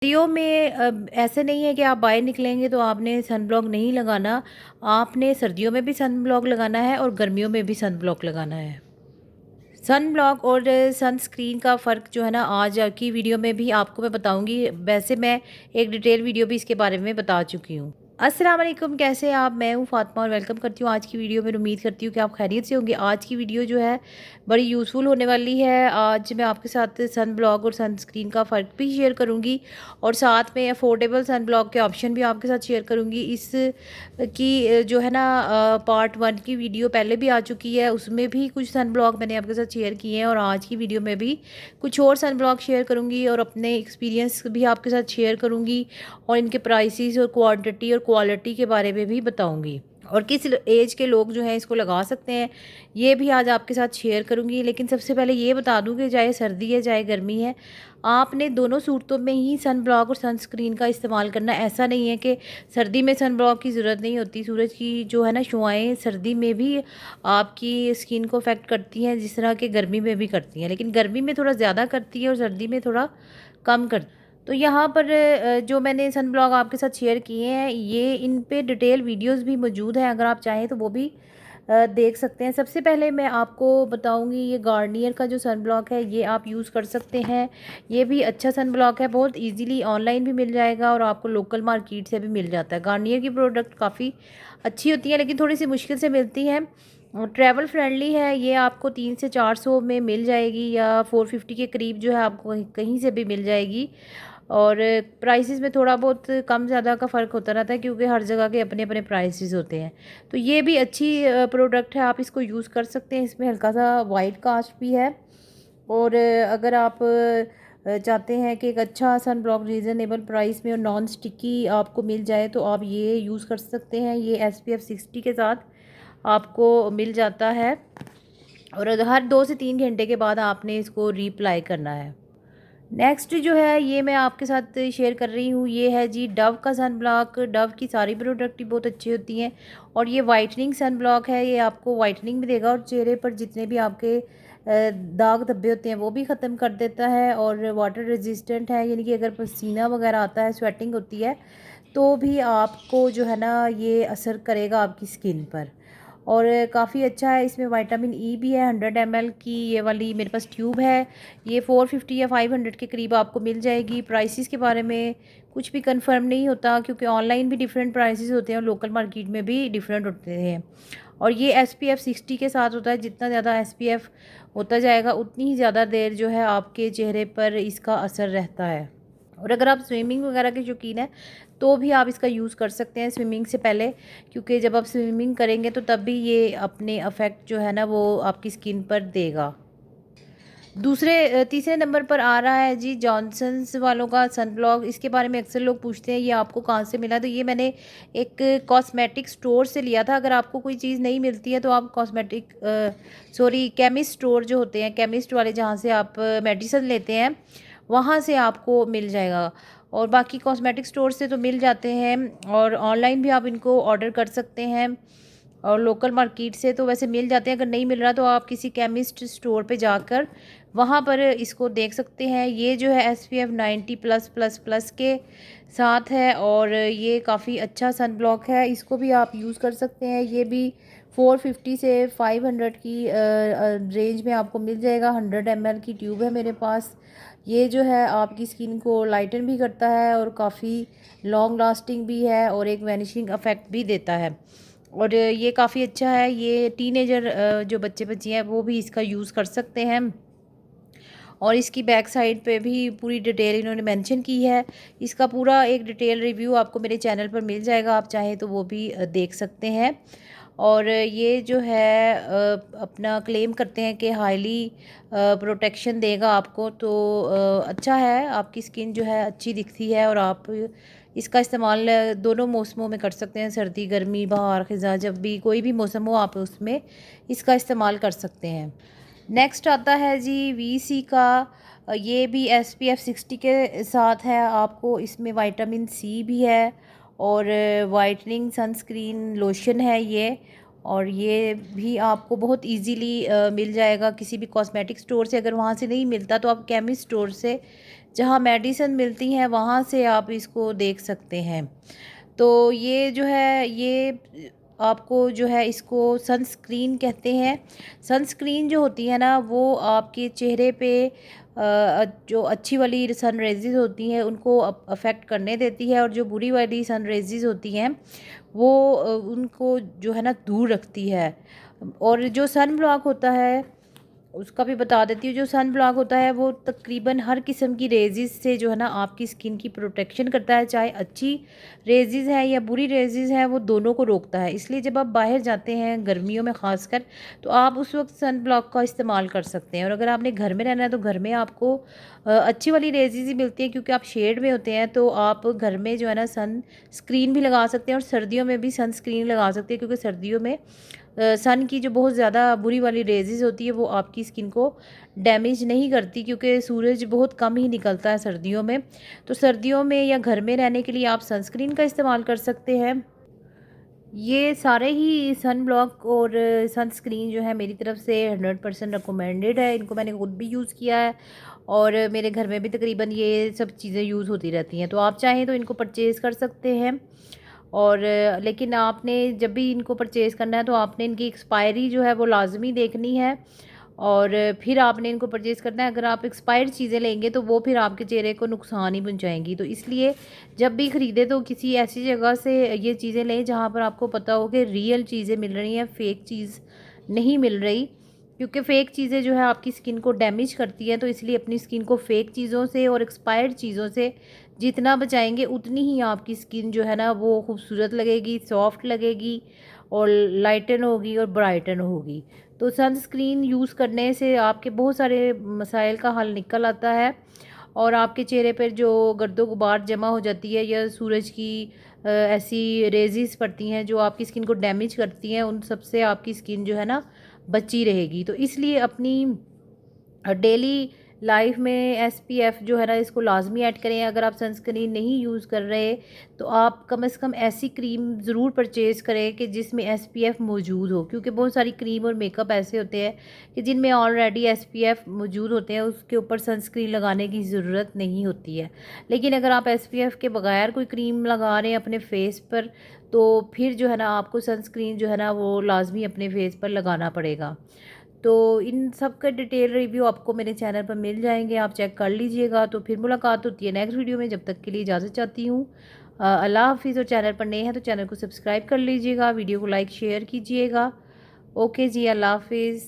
सर्दियों में ऐसे नहीं है कि आप बाहर निकलेंगे तो आपने सन ब्लॉक नहीं लगाना। आपने सर्दियों में भी सन ब्लॉक लगाना है और गर्मियों में भी सन ब्लॉक लगाना है। सन ब्लॉक और सनस्क्रीन का फ़र्क जो है ना, आज की वीडियो में भी आपको मैं बताऊंगी। वैसे मैं एक डिटेल वीडियो भी इसके बारे में बता चुकी हूँ। अस्सलाम वालेकुम, कैसे हैं आप? मैं हूँ फातिमा और वेलकम करती हूँ आज की वीडियो में। उम्मीद करती हूँ कि आप खैरियत से होंगे। आज की वीडियो जो है बड़ी यूज़फुल होने वाली है। आज मैं आपके साथ सन ब्लॉक और सनस्क्रीन का फ़र्क भी शेयर करूँगी और साथ में अफोर्डेबल सन ब्लॉक के ऑप्शन भी आपके साथ शेयर करूँगी। इस की जो है ना, पार्ट 1 की वीडियो पहले भी आ चुकी है, उसमें भी कुछ सन ब्लॉक मैंने आपके साथ शेयर किए हैं और आज की वीडियो में भी कुछ और सन ब्लॉक शेयर करूँगी और अपने एक्सपीरियंस भी आपके साथ शेयर करूँगी और इनके प्राइसेस और क्वांटिटी और क्वालिटी के बारे में भी बताऊँगी और किस एज के लोग जो हैं इसको लगा सकते हैं, ये भी आज आपके साथ शेयर करूँगी। लेकिन सबसे पहले ये बता दूँ कि चाहे सर्दी है चाहे गर्मी है, आपने दोनों सूरतों में ही सन ब्लॉक और सनस्क्रीन का इस्तेमाल करना है। ऐसा नहीं है कि सर्दी में सन ब्लॉक की ज़रूरत नहीं होती। सूरज की जो है ना शुआएँ सर्दी में भी आपकी स्किन को अफेक्ट करती हैं, जिस तरह के गर्मी में भी करती हैं, लेकिन गर्मी में थोड़ा ज़्यादा करती है और सर्दी में थोड़ा कम कर। तो यहाँ पर जो मैंने सन ब्लॉक आपके साथ शेयर किए हैं, ये इन पे डिटेल वीडियोस भी मौजूद हैं, अगर आप चाहें तो वो भी देख सकते हैं। सबसे पहले मैं आपको बताऊंगी, ये गार्नियर का जो सन ब्लॉक है ये आप यूज़ कर सकते हैं। ये भी अच्छा सन ब्लॉक है, बहुत इजीली ऑनलाइन भी मिल जाएगा और आपको लोकल मार्केट से भी मिल जाता है। गार्नियर की प्रोडक्ट काफ़ी अच्छी होती हैं लेकिन थोड़ी सी मुश्किल से मिलती हैं। ट्रैवल फ्रेंडली है, ये आपको 300 से 400 में मिल जाएगी या 450 के करीब जो है आपको कहीं कहीं से भी मिल जाएगी। और प्राइसेस में थोड़ा बहुत कम ज़्यादा का फ़र्क होता रहता है क्योंकि हर जगह के अपने अपने प्राइसेस होते हैं। तो ये भी अच्छी प्रोडक्ट है, आप इसको यूज़ कर सकते हैं। इसमें हल्का सा वाइट कास्ट भी है और अगर आप चाहते हैं कि एक अच्छा सन ब्लॉक रीज़नेबल प्राइस में और नॉन स्टिकी आपको मिल जाए तो आप ये यूज़ कर सकते हैं। ये SPF 60 के साथ आपको मिल जाता है और हर 2 से 3 घंटे के बाद आपने इसको रीअप्लाई करना है। नेक्स्ट जो है ये मैं आपके साथ शेयर कर रही हूँ, ये है जी डव का सन ब्लॉक। डव की सारी प्रोडक्ट ही बहुत अच्छी होती हैं और ये वाइटनिंग सन ब्लॉक है। ये आपको वाइटनिंग भी देगा और चेहरे पर जितने भी आपके दाग धब्बे होते हैं वो भी ख़त्म कर देता है और वाटर रेजिस्टेंट है, यानी कि अगर पसीना वगैरह आता है, स्वेटिंग होती है तो भी आपको जो है ना ये असर करेगा आपकी स्किन पर। और काफ़ी अच्छा है। इसमें विटामिन ई भी है। 100 ml की ये वाली मेरे पास ट्यूब है। ये 450 या 500 के करीब आपको मिल जाएगी। प्राइसेस के बारे में कुछ भी कंफर्म नहीं होता क्योंकि ऑनलाइन भी डिफरेंट प्राइसेस होते हैं और लोकल मार्केट में भी डिफरेंट होते हैं। और ये SPF 60 के साथ होता है। जितना ज़्यादा SPF होता जाएगा उतनी ही ज़्यादा देर जो है आपके चेहरे पर इसका असर रहता है। और अगर आप स्विमिंग वगैरह के शौकीन हैं तो भी आप इसका यूज़ कर सकते हैं स्विमिंग से पहले, क्योंकि जब आप स्विमिंग करेंगे तो तब भी ये अपने अफेक्ट जो है ना वो आपकी स्किन पर देगा। तीसरे नंबर पर आ रहा है जी जॉनसन्स वालों का सन ब्लॉक। इसके बारे में अक्सर लोग पूछते हैं ये आपको कहाँ से मिला, तो ये मैंने एक कॉस्मेटिक स्टोर से लिया था। अगर आपको कोई चीज़ नहीं मिलती है तो आप केमिस्ट स्टोर जो होते हैं, केमिस्ट वाले जहाँ से आप मेडिसिन लेते हैं वहाँ से आपको मिल जाएगा। और बाकी कॉस्मेटिक स्टोर से तो मिल जाते हैं और ऑनलाइन भी आप इनको ऑर्डर कर सकते हैं और लोकल मार्केट से तो वैसे मिल जाते हैं। अगर नहीं मिल रहा तो आप किसी केमिस्ट स्टोर पे जाकर वहाँ पर इसको देख सकते हैं। ये जो है SPF 90 प्लस प्लस प्लस के साथ है और ये काफ़ी अच्छा सन ब्लॉक है। इसको भी आप यूज़ कर सकते हैं। ये भी 450 से 500 की रेंज में आपको मिल जाएगा। 100 ml की ट्यूब है मेरे पास। ये जो है आपकी स्किन को लाइटन भी करता है और काफ़ी लॉन्ग लास्टिंग भी है और एक वैनिशिंग इफेक्ट भी देता है और ये काफ़ी अच्छा है। ये टीनेजर जो बच्चे बच्ची हैं वो भी इसका यूज़ कर सकते हैं और इसकी बैक साइड पे भी पूरी डिटेल इन्होंने मेंशन की है। इसका पूरा एक डिटेल रिव्यू आपको मेरे चैनल पर मिल जाएगा, आप चाहें तो वो भी देख सकते हैं। और ये जो है अपना क्लेम करते हैं कि हाईली प्रोटेक्शन देगा आपको, तो अच्छा है। आपकी स्किन जो है अच्छी दिखती है और आप इसका इस्तेमाल दोनों मौसमों में कर सकते हैं, सर्दी गर्मी बहार ख़िज़ा, जब भी कोई भी मौसम हो आप उसमें इसका इस्तेमाल कर सकते हैं। नेक्स्ट आता है जी VC का। ये भी SPF 60 के साथ है। आपको इसमें विटामिन C भी है और वाइटनिंग सनस्क्रीन लोशन है ये, और ये भी आपको बहुत इजीली मिल जाएगा किसी भी कॉस्मेटिक स्टोर से। अगर वहाँ से नहीं मिलता तो आप केमिस्ट स्टोर से जहाँ मेडिसिन मिलती हैं वहाँ से आप इसको देख सकते हैं। तो ये जो है ये आपको जो है इसको सनस्क्रीन कहते हैं। सनस्क्रीन जो होती है ना वो आपके चेहरे पे जो अच्छी वाली सन रेज़ेज़ होती हैं उनको अफ़ेक्ट करने देती है, और जो बुरी वाली सन रेज़ेज़ होती हैं वो उनको जो है ना दूर रखती है। और जो सन ब्लॉक होता है उसका भी बता देती हूँ। जो सन ब्लॉक होता है वो तकरीबन हर किस्म की रेज़िज़ से जो है ना आपकी स्किन की प्रोटेक्शन करता है, चाहे अच्छी रेज़िज़ है या बुरी रेज़िज़ है, वो दोनों को रोकता है। इसलिए जब आप बाहर जाते हैं गर्मियों में ख़ासकर, तो आप उस वक्त सन ब्लॉक का इस्तेमाल कर सकते हैं। और अगर आपने घर में रहना है तो घर में आपको अच्छी वाली रेज़िज़ ही मिलती है, क्योंकि आप शेड में होते हैं, तो आप घर में जो है ना सन स्क्रीन भी लगा सकते हैं, और सर्दियों में भी सन स्क्रीन लगा सकते हैं, क्योंकि सर्दियों में सन की जो बहुत ज़्यादा बुरी वाली रेज़ेज़ होती है वो आपकी स्किन को डैमेज नहीं करती, क्योंकि सूरज बहुत कम ही निकलता है सर्दियों में। तो सर्दियों में या घर में रहने के लिए आप सनस्क्रीन का इस्तेमाल कर सकते हैं। ये सारे ही सन ब्लॉक और सनस्क्रीन जो है मेरी तरफ से 100% रिकमेंडेड है। इनको मैंने खुद भी यूज़ किया है, और मेरे घर में भी तकरीबन ये सब चीज़ें यूज़ होती रहती हैं। तो आप चाहें तो इनको परचेज़ कर सकते हैं। और लेकिन आपने जब भी इनको परचेज़ करना है तो आपने इनकी एक्सपायरी जो है वो लाज़मी देखनी है, और फिर आपने इनको परचेज़ करना है। अगर आप एक्सपायर्ड चीज़ें लेंगे तो वो फिर आपके चेहरे को नुकसान ही पहुंचाएंगी। तो इसलिए जब भी ख़रीदें तो किसी ऐसी जगह से ये चीज़ें लें जहाँ पर आपको पता हो कि रियल चीज़ें मिल रही हैं, फ़ेक चीज़ नहीं मिल रही। क्योंकि फ़ेक चीज़ें जो है आपकी स्किन को डैमेज करती हैं, तो इसलिए अपनी स्किन को फ़ेक चीज़ों से और एक्सपायर्ड चीज़ों से जितना बचाएंगे उतनी ही आपकी स्किन जो है ना वो खूबसूरत लगेगी, सॉफ्ट लगेगी, और लाइटन होगी और ब्राइटन होगी। तो सनस्क्रीन यूज़ करने से आपके बहुत सारे मसाइल का हल निकल आता है, और आपके चेहरे पर जो गर्दो गुबार जमा हो जाती है या सूरज की ऐसी रेज़ेस पड़ती हैं जो आपकी स्किन को डैमेज करती हैं, उन सब से आपकी स्किन जो है ना बची रहेगी। तो इसलिए अपनी डेली लाइफ में एसपीएफ जो है ना इसको लाजमी ऐड करें। अगर आप सनस्क्रीन नहीं यूज़ कर रहे तो आप कम से कम ऐसी क्रीम ज़रूर परचेज़ करें कि जिसमें एसपीएफ मौजूद हो, क्योंकि बहुत सारी क्रीम और मेकअप ऐसे होते हैं कि जिनमें ऑलरेडी एसपीएफ मौजूद होते हैं, उसके ऊपर सनस्क्रीन लगाने की ज़रूरत नहीं होती है। लेकिन अगर आप एसपीएफ के बगैर कोई क्रीम लगा रहे हैं अपने फेस पर, तो फिर जो है ना आपको सनस्क्रीन जो है ना वो लाजमी अपने फेस पर लगाना पड़ेगा। तो इन सब का डिटेल रिव्यू आपको मेरे चैनल पर मिल जाएंगे, आप चेक कर लीजिएगा। तो फिर मुलाकात होती है नेक्स्ट वीडियो में, जब तक के लिए इजाज़त चाहती हूँ। अल्लाह हाफिज़। और चैनल पर नए हैं तो चैनल को सब्सक्राइब कर लीजिएगा, वीडियो को लाइक शेयर कीजिएगा। ओके जी, अल्लाह हाफिज़।